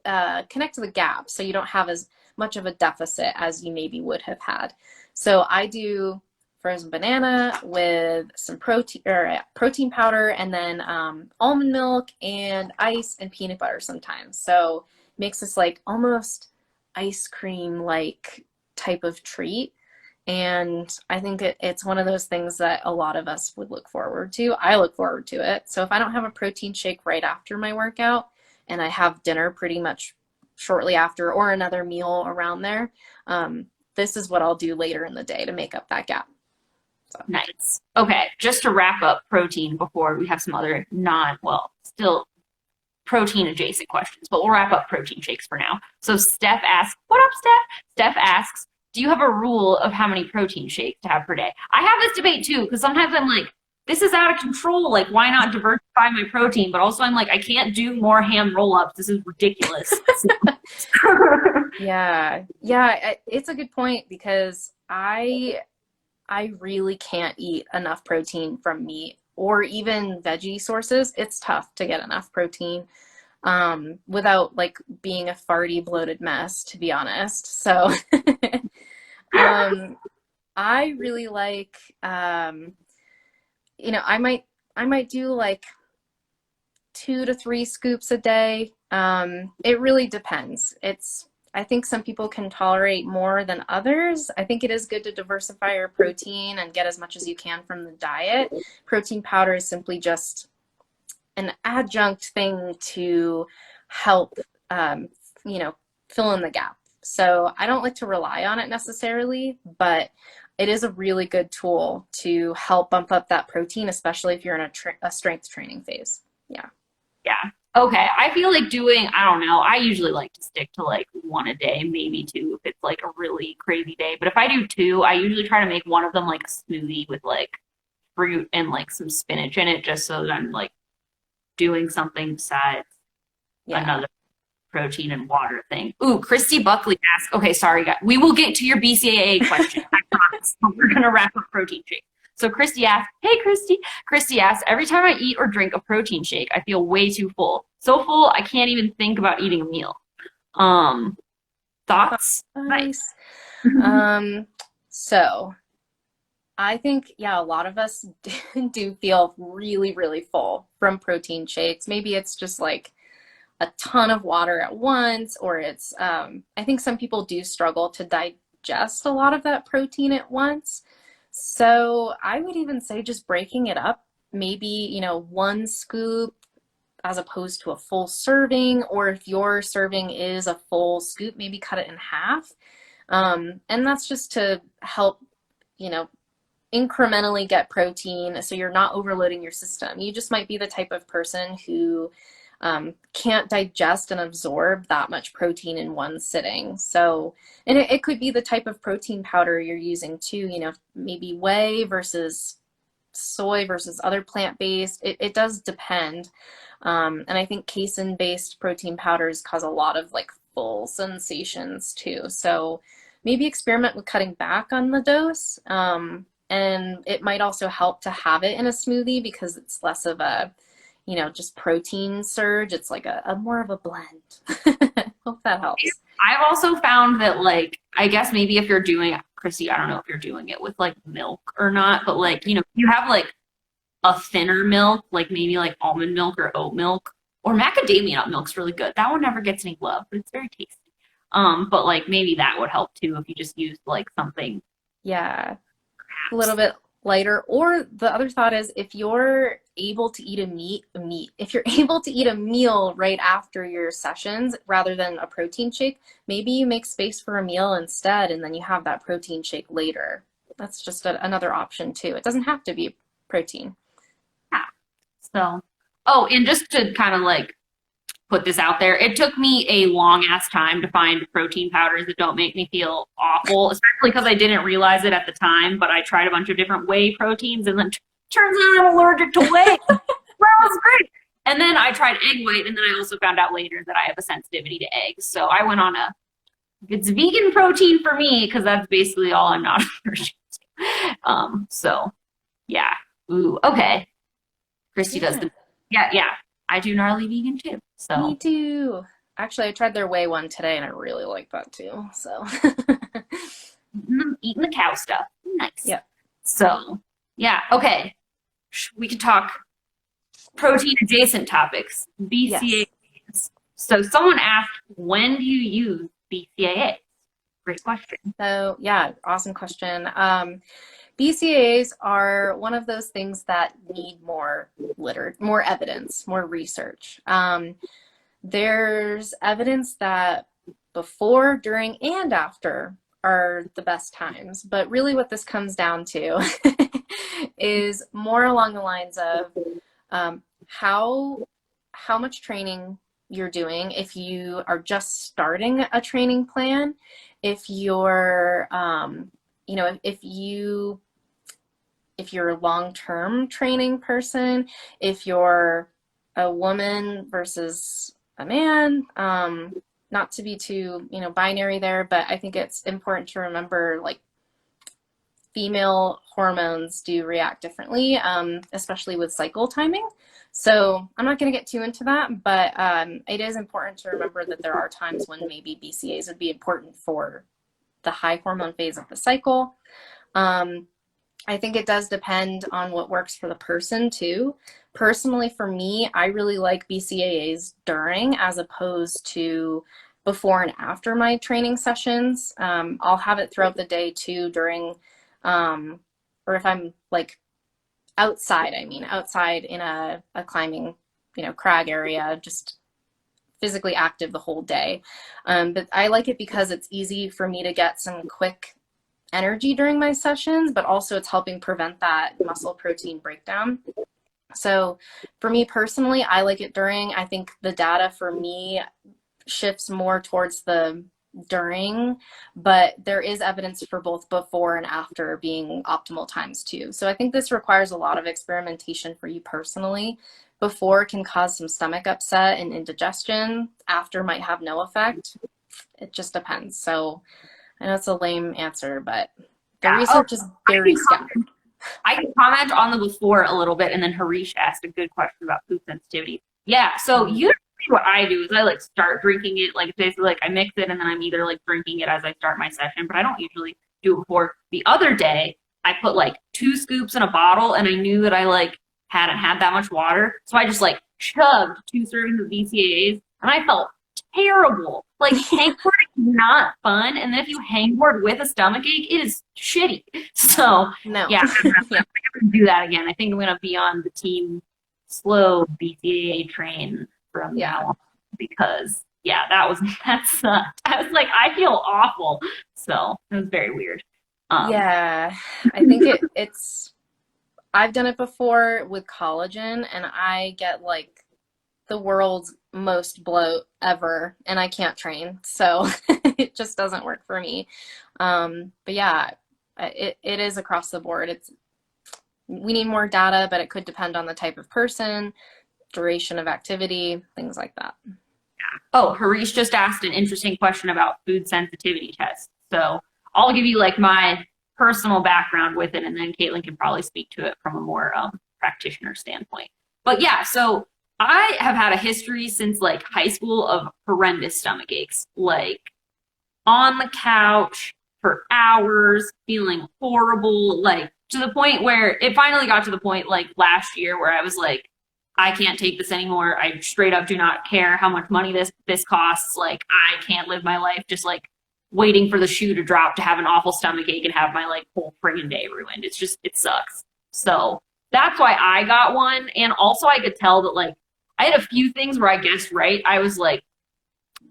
connect to the gap so you don't have as much of a deficit as you maybe would have had. So I do frozen banana with some protein powder, and then almond milk and ice and peanut butter sometimes. So it makes this like almost ice cream like type of treat. And I think it's one of those things that a lot of us would look forward to. I look forward to it. So if I don't have a protein shake right after my workout and I have dinner pretty much shortly after or another meal around there, this is what I'll do later in the day to make up that gap. So. Nice. Okay, just to wrap up protein before we have some other still protein adjacent questions, but we'll wrap up protein shakes for now. So Steph asks, what up, Steph? Steph asks, do you have a rule of how many protein shakes to have per day? I have this debate too, because sometimes I'm like, this is out of control. Like, why not diversify my protein? But also I'm like, I can't do more ham roll-ups. This is ridiculous. Yeah, it's a good point because I really can't eat enough protein from meat or even veggie sources. It's tough to get enough protein without like being a farty, bloated mess, to be honest. So I really like, I might do like 2 to 3 scoops a day. It really depends. I think some people can tolerate more than others. I think it is good to diversify your protein and get as much as you can from the diet. Protein powder is simply just an adjunct thing to help, um, fill in the gap. So I don't like to rely on it necessarily, but it is a really good tool to help bump up that protein, especially if you're in a strength training phase. Yeah. Yeah. Okay. I feel like I don't know. I usually like to stick to like one a day, maybe two if it's like a really crazy day. But if I do two, I usually try to make one of them like a smoothie with like fruit and like some spinach in it, just so that I'm like doing something besides Yeah. another protein and water thing. Ooh, Christy Buckley asked, okay, sorry, guys. We will get to your BCAA question. I promise. We're going to wrap up protein shake. So Christy asked, hey, Christy. Christy asked, every time I eat or drink a protein shake, I feel way too full. So full, I can't even think about eating a meal. Thoughts? Nice. So I think, yeah, a lot of us do feel really, really full from protein shakes. Maybe it's just like a ton of water at once, or it's, I think some people do struggle to digest a lot of that protein at once. So I would even say just breaking it up, maybe, 1 scoop as opposed to a full serving, or if your serving is a full scoop, maybe cut it in half. And that's just to help, you know, incrementally get protein so you're not overloading your system. You just might be the type of person who can't digest and absorb that much protein in one sitting. So, and it could be the type of protein powder you're using too, maybe whey versus soy versus other plant-based. It does depend. And I think casein-based protein powders cause a lot of like full sensations too. So maybe experiment with cutting back on the dose. And it might also help to have it in a smoothie because it's less of a, just protein surge. It's like a more of a blend. Hope that helps. I've also found that, like, I guess maybe if you're doing, Chrissy, I don't know if you're doing it with like milk or not, but like, you have like a thinner milk, like maybe like almond milk or oat milk, or macadamia nut milk's really good. That one never gets any love, but it's very tasty. But like maybe that would help too if you just used like something Yeah, a little perhaps. bit lighter. Or the other thought is if you're able to eat if you're able to eat a meal right after your sessions rather than a protein shake, maybe you make space for a meal instead and then you have that protein shake later. That's just another option too. It doesn't have to be protein. Yeah. So, oh, and just to kind of like put this out there, it took me a long ass time to find protein powders that don't make me feel awful, especially because I didn't realize it at the time, but I tried a bunch of different whey proteins and then turns out I'm allergic to whey. That was great. And then I tried egg white, and then I also found out later that I have a sensitivity to eggs. So I went on it's vegan protein for me because that's basically all I'm not allergic to. So yeah. Ooh, okay. Christy does Yeah, the, yeah, yeah. I do gnarly vegan too. me So too. Actually, I tried their whey one today and I really like that too. So, eating the cow stuff. Nice. yep. So yeah, okay. We could talk protein adjacent topics, Yes. BCAAs. So someone asked, when do you use BCAAs? Great question. So, yeah, awesome question. BCAAs are one of those things that need more evidence, more research. There's evidence that before, during, and after are the best times. But really, what this comes down to is more along the lines of how much training you're doing. If you are just starting a training plan, if you're if you're a long-term training person, if you're a woman versus a man, not to be too, binary there, but I think it's important to remember like female hormones do react differently, especially with cycle timing. So I'm not going to get too into that, but it is important to remember that there are times when maybe BCAs would be important for the high hormone phase of the cycle. I think it does depend on what works for the person too. Personally, for me, I really like BCAAs during as opposed to before and after my training sessions. I'll have it throughout the day too during, or if I'm like outside, outside in a climbing, crag area, just physically active the whole day. But I like it because it's easy for me to get some quick energy during my sessions, but also it's helping prevent that muscle protein breakdown. So for me personally, I like it during. I think the data for me shifts more towards the during, but there is evidence for both before and after being optimal times too. So I think this requires a lot of experimentation for you personally. Before can cause some stomach upset and indigestion. After might have no effect. It just depends. So I know it's a lame answer, but the Yeah. Oh, research is very scattered. I can comment on the before a little bit, and then Harish asked a good question about food sensitivity. Yeah, so usually what I do is I like start drinking it, like basically like I mix it, and then I'm either like drinking it as I start my session, but I don't usually do it before. The other day, I put like 2 scoops in a bottle, and I knew that I like hadn't had that much water, so I just like chugged 2 servings of BCAAs, and I felt terrible. Like hangboard is not fun, and then if you hangboard with a stomach ache, it is shitty. So No. yeah, I'm Yeah. gonna do that again. I think I'm gonna be on the team slow BCAA train from Yeah. now on because yeah, that sucked. I was like, I feel awful. So it was very weird. Yeah, I think it's I've done it before with collagen and I get like the world's most bloat ever and I can't train. So it just doesn't work for me. But yeah, it is across the board. We need more data, but it could depend on the type of person, duration of activity, things like that. Oh, Harish just asked an interesting question about food sensitivity tests. So I'll give you like my personal background with it, and then Caitlin can probably speak to it from a more practitioner standpoint. But yeah, so I have had a history since like high school of horrendous stomach aches, like on the couch for hours, feeling horrible, like to the point where it finally got to the point like last year where I was like, I can't take this anymore. I straight up do not care how much money this costs. Like I can't live my life just like waiting for the shoe to drop to have an awful stomach ache and have my like whole friggin' day ruined. It's just it sucks. So that's why I got one. And also I could tell that like I had a few things where I guessed right. I was like,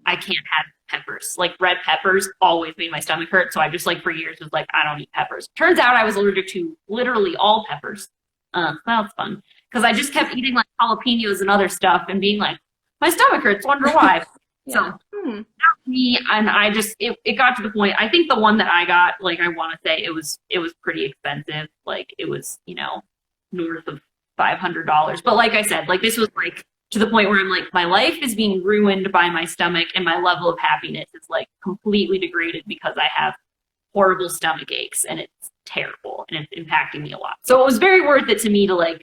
I can't have peppers. Like red peppers always made my stomach hurt. So I just like for years was like, I don't eat peppers. Turns out I was allergic to literally all peppers. That was fun. Because I just kept eating like jalapenos and other stuff and being like, my stomach hurts, wonder why. Yeah. So me and I just it got to the point. I think the one that I got, like I want to say it was pretty expensive. Like it was, north of $500. But like I said, like this was like to the point where I'm like, my life is being ruined by my stomach and my level of happiness is like completely degraded because I have horrible stomach aches and it's terrible and it's impacting me a lot. So it was very worth it to me to like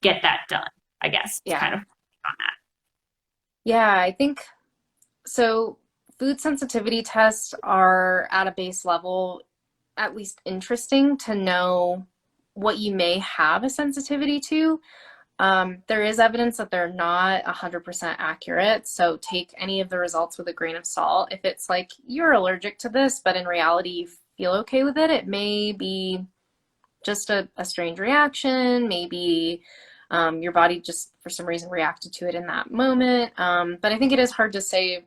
get that done, I guess. It's Yeah. kind of on that. Yeah, I think so. Food sensitivity tests are at a base level at least interesting to know what you may have a sensitivity to. There is evidence that they're not 100% accurate, so take any of the results with a grain of salt. If it's like you're allergic to this, but in reality you feel okay with it, it may be just a strange reaction. Maybe your body just for some reason reacted to it in that moment. But I think it is hard to say,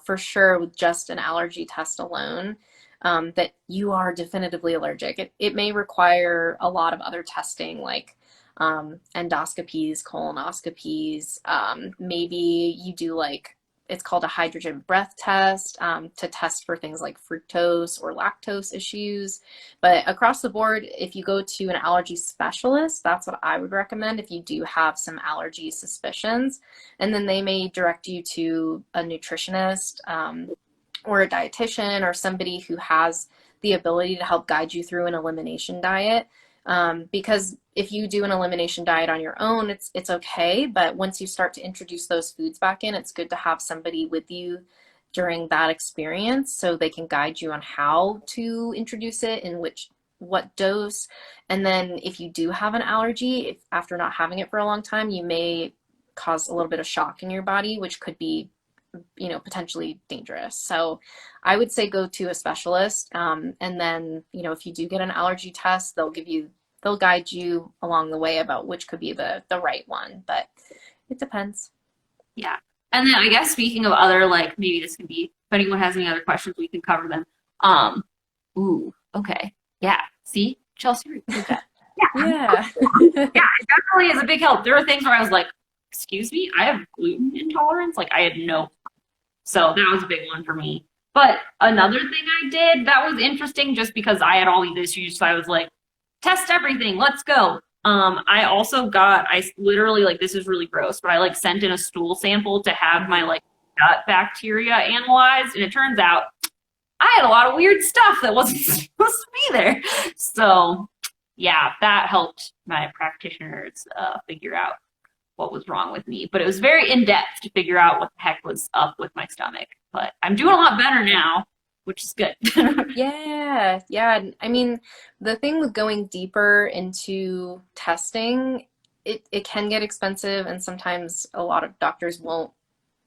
for sure with just an allergy test alone, that you are definitively allergic. It may require a lot of other testing like endoscopies, colonoscopies. Maybe you do like it's called a hydrogen breath test to test for things like fructose or lactose issues. But across the board, if you go to an allergy specialist, that's what I would recommend if you do have some allergy suspicions. And then they may direct you to a nutritionist or a dietitian or somebody who has the ability to help guide you through an elimination diet. Because if you do an elimination diet on your own, it's okay. But once you start to introduce those foods back in, it's good to have somebody with you during that experience so they can guide you on how to introduce it in what dose. And then if you do have an allergy, if after not having it for a long time, you may cause a little bit of shock in your body, which could be potentially dangerous. So I would say go to a specialist. And then, if you do get an allergy test, they'll guide you along the way about which could be the right one, but it depends. Yeah. And then I guess speaking of other, like maybe this can be, if anyone has any other questions, we can cover them. Um, okay. Yeah. See, Chelsea, we did that. Yeah. Yeah. Yeah, it definitely is a big help. There are things where I was like, excuse me, I have gluten intolerance. Like I had no. So that was a big one for me. But another thing I did that was interesting just because I had all these issues. So I was like, test everything. Let's go. I literally like, this is really gross, but I like sent in a stool sample to have my like gut bacteria analyzed. And it turns out I had a lot of weird stuff that wasn't supposed to be there. So yeah, that helped my practitioners figure out what was wrong with me. But it was very in depth to figure out what the heck was up with my stomach. But I'm doing a lot better now, which is good. Yeah. Yeah. I mean, the thing with going deeper into testing, it can get expensive, and sometimes a lot of doctors won't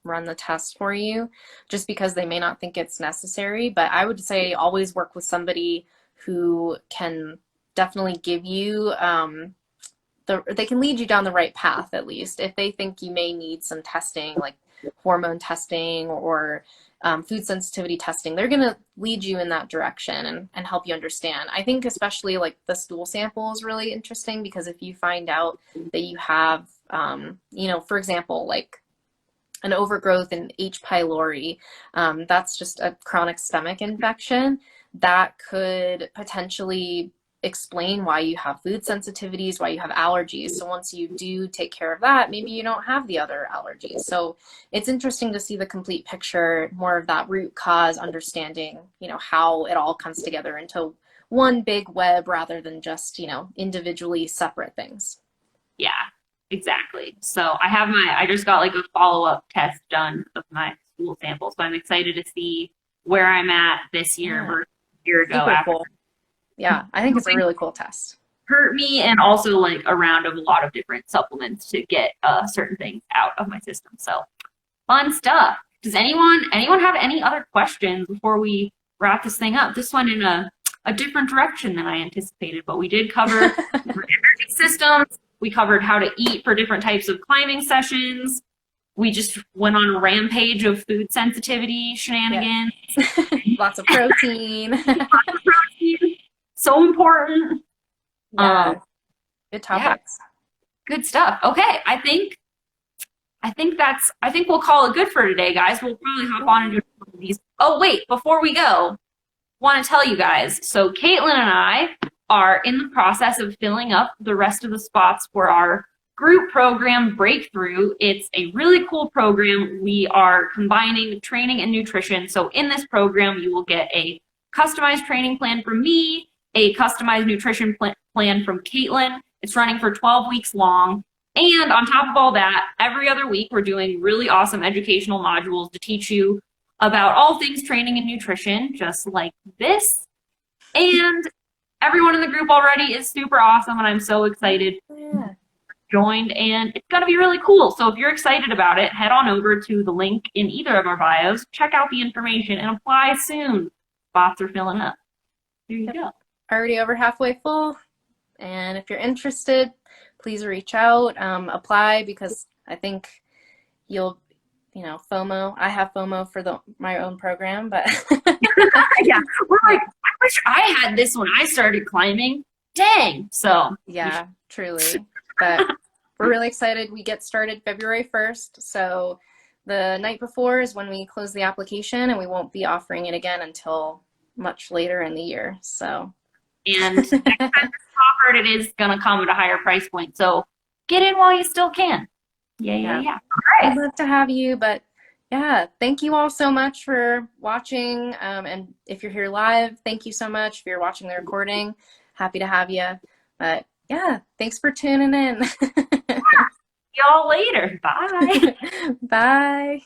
run the test for you just because they may not think it's necessary. But I would say always work with somebody who can definitely give you they can lead you down the right path, at least. If they think you may need some testing, like hormone testing or food sensitivity testing, they're going to lead you in that direction and help you understand. I think especially like the stool sample is really interesting, because if you find out that you have, for example, like an overgrowth in H. pylori, that's just a chronic stomach infection that could potentially explain why you have food sensitivities, why you have allergies. So once you do take care of that, maybe you don't have the other allergies. So it's interesting to see the complete picture, more of that root cause understanding, how it all comes together into one big web rather than just, individually separate things. Yeah, exactly. So I just got like a follow-up test done of my stool sample. So I'm excited to see where I'm at this year Yeah. versus a year ago. Super After cool. Yeah, I think it's a really cool test. hurt me, and also like a round of a lot of different supplements to get certain things out of my system. So fun stuff. Does anyone have any other questions before we wrap this thing up? This went in a different direction than I anticipated, but we did cover energy systems. We covered how to eat for different types of climbing sessions. We just went on a rampage of food sensitivity shenanigans. Yeah. Lots of protein. So important. Yeah. Good topics. Yeah, good stuff. Okay, I think we'll call it good for today, guys. We'll probably hop on and do one of these. Oh wait, before we go, want to tell you guys. So Caitlin and I are in the process of filling up the rest of the spots for our group program Breakthrough. It's a really cool program. We are combining training and nutrition. So in this program, you will get a customized training plan from me, a customized nutrition plan from Caitlin. It's running for 12 weeks long. And on top of all that, every other week, we're doing really awesome educational modules to teach you about all things training and nutrition, just like this. And everyone in the group already is super awesome, and I'm so excited. Yeah. Joined, and it's going to be really cool. So if you're excited about it, head on over to the link in either of our bios, check out the information, and apply soon. Spots are filling up. There you go. Already over halfway full. And if you're interested, please reach out, apply, because I think you'll, FOMO. I have FOMO for my own program, but yeah, we're like, I wish I had this when I started climbing. Dang. So yeah, truly. But we're really excited. We get started February 1st. So the night before is when we close the application, and we won't be offering it again until much later in the year. So. And next time it's offered, it is going to come at a higher price point. So get in while you still can. Yeah. All right. I'd love to have you, but yeah, thank you all so much for watching. And if you're here live, thank you so much. If you're watching the recording, happy to have you. But yeah, thanks for tuning in. See y'all later. Bye. Bye.